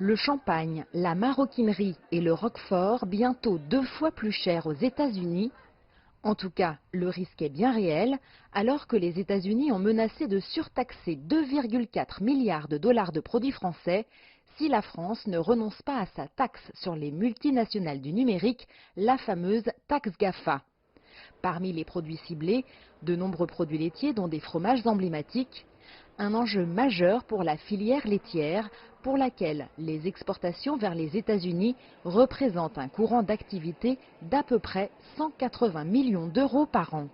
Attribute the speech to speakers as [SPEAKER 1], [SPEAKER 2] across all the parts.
[SPEAKER 1] Le champagne, la maroquinerie et le roquefort bientôt 2 fois plus chers aux États-Unis. En tout cas, le risque est bien réel, alors que les États-Unis ont menacé de surtaxer 2,4 milliards de dollars de produits français si la France ne renonce pas à sa taxe sur les multinationales du numérique, la fameuse taxe GAFA. Parmi les produits ciblés, de nombreux produits laitiers dont des fromages emblématiques. Un enjeu majeur pour la filière laitière, pour laquelle les exportations vers les États-Unis représentent un courant d'activité d'à peu près 180 millions d'euros par an.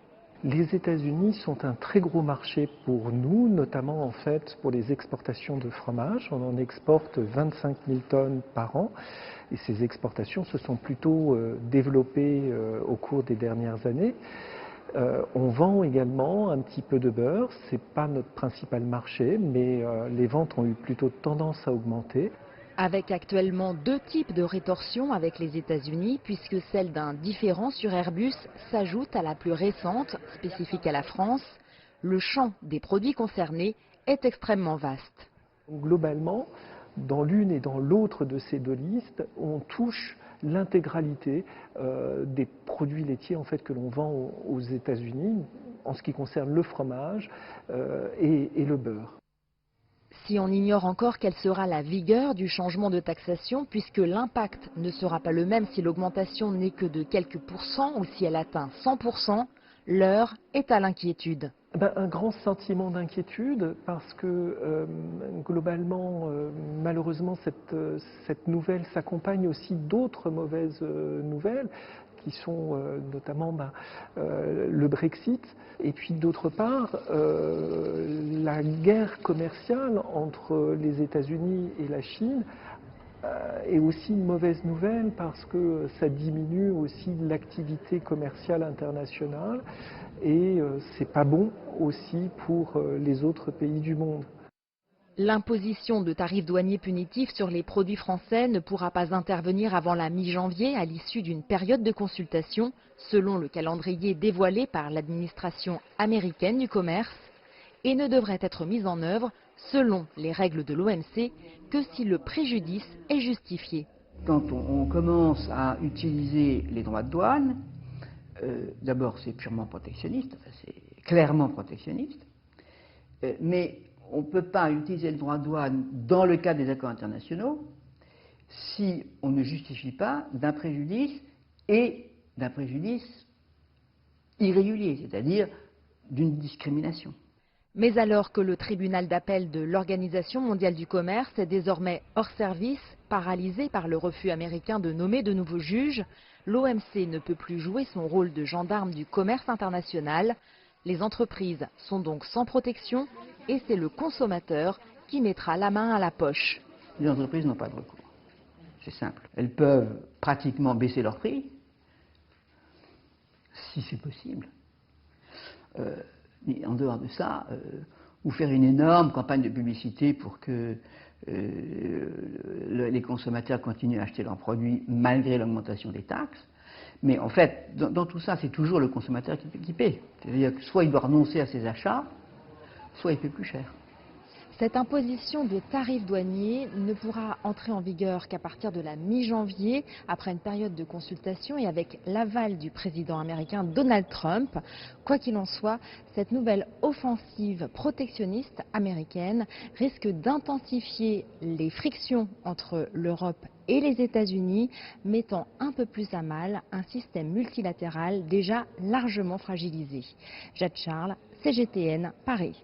[SPEAKER 2] Les États-Unis sont un très gros marché pour nous, notamment en fait pour les exportations de fromage. On en exporte 25 000 tonnes par an et ces exportations se sont plutôt développées au cours des dernières années. On vend également un petit peu de beurre, ce n'est pas notre principal marché, mais les ventes ont eu plutôt tendance à augmenter.
[SPEAKER 1] Avec actuellement 2 types de rétorsions avec les États-Unis, puisque celle d'un différend sur Airbus s'ajoute à la plus récente, spécifique à la France, le champ des produits concernés est extrêmement vaste.
[SPEAKER 2] Globalement, dans l'une et dans l'autre de ces deux listes, on touche l'intégralité des produits laitiers en fait, que l'on vend aux États-Unis en ce qui concerne le fromage et le beurre.
[SPEAKER 1] Si on ignore encore quelle sera la vigueur du changement de taxation, puisque l'impact ne sera pas le même si l'augmentation n'est que de quelques pourcents ou si elle atteint 100%, l'heure est à l'inquiétude.
[SPEAKER 2] Un grand sentiment d'inquiétude parce que globalement, malheureusement, cette nouvelle s'accompagne aussi d'autres mauvaises nouvelles qui sont notamment le Brexit et puis d'autre part la guerre commerciale entre les États-Unis et la Chine est aussi une mauvaise nouvelle parce que ça diminue aussi l'activité commerciale internationale et c'est pas bon aussi pour les autres pays du monde.
[SPEAKER 1] L'imposition de tarifs douaniers punitifs sur les produits français ne pourra pas intervenir avant la mi-janvier à l'issue d'une période de consultation, selon le calendrier dévoilé par l'administration américaine du commerce, et ne devrait être mise en œuvre, selon les règles de l'OMC, que si le préjudice est justifié.
[SPEAKER 3] Quand on commence à utiliser les droits de douane, d'abord c'est purement protectionniste, c'est clairement protectionniste, mais on ne peut pas utiliser le droit de douane dans le cadre des accords internationaux si on ne justifie pas d'un préjudice et d'un préjudice irrégulier, c'est-à-dire d'une discrimination.
[SPEAKER 1] Mais alors que le tribunal d'appel de l'Organisation mondiale du commerce est désormais hors service, paralysé par le refus américain de nommer de nouveaux juges, l'OMC ne peut plus jouer son rôle de gendarme du commerce international. Les entreprises sont donc sans protection et c'est le consommateur qui mettra la main à la poche.
[SPEAKER 3] Les entreprises n'ont pas de recours. C'est simple. Elles peuvent pratiquement baisser leur prix, si c'est possible. Mais en dehors de ça, ou faire une énorme campagne de publicité pour que les consommateurs continuent à acheter leurs produits malgré l'augmentation des taxes. Mais en fait, dans tout ça, c'est toujours le consommateur qui paie. C'est-à-dire que soit il doit renoncer à ses achats, soit il paie plus cher.
[SPEAKER 1] Cette imposition de tarifs douaniers ne pourra entrer en vigueur qu'à partir de la mi-janvier, après une période de consultation et avec l'aval du président américain Donald Trump. Quoi qu'il en soit, cette nouvelle offensive protectionniste américaine risque d'intensifier les frictions entre l'Europe et les États-Unis, mettant un peu plus à mal un système multilatéral déjà largement fragilisé. Jade Charles, CGTN, Paris.